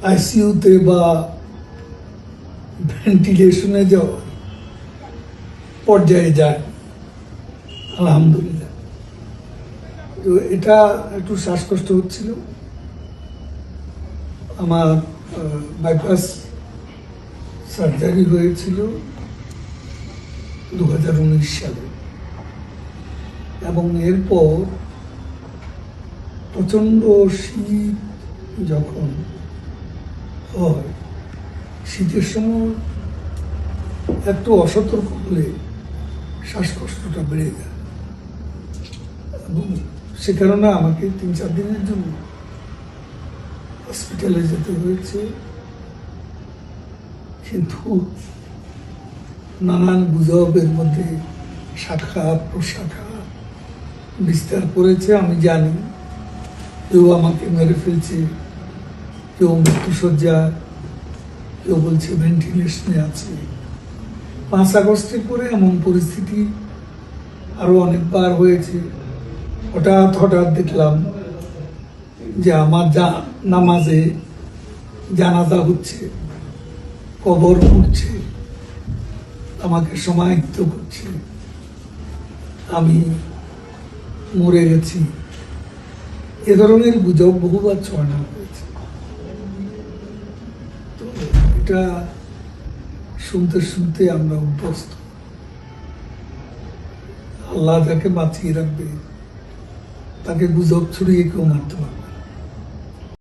আইসিইউতে বা ভেন্টিলেশনে যাওয়ার পর্যায়ে যায় আলহামদুলিল্লাহ। তো এটা একটু শ্বাসকষ্ট হচ্ছিল। আমার বাইপাস সার্জারি হয়েছিল 2019 সালে, এবং এরপর প্রচণ্ড শীত যখন হয়, শীতের সময় একটু অসতর্ক হলে শ্বাসকষ্টটা বেড়ে যায়, এবং সে কারণে আমাকে 3-4 দিনের জন্য হসপিটালে যেতে হয়েছে। কিন্তু নানান গুজবের মধ্যে শাখা প্রশাখা বিস্তার করেছে। আমি জানি কেউ আমাকে মেরে ফেলছে, কেউ মৃত্যুশয্যা, কেউ বলছে ভেন্টিলেশনে আছে। 5 আগস্টের পরে এমন পরিস্থিতি আরো অনেকবার হয়েছে। হঠাৎ দেখলাম যে আমার নামাজে জানাজা হচ্ছে, কবর করছে, আমাকে সমাহিত করছে, আমি মরে গেছি। এ ধরনের গুজব বহুবার ছড়ানো হয়েছে। তো এটা শুনতে শুনতে আমরা অভ্যস্ত। আল্লাহ যাকে বাঁচিয়ে রাখবে তাকে গুজব ছড়িয়ে কেউ মারতে পারবে।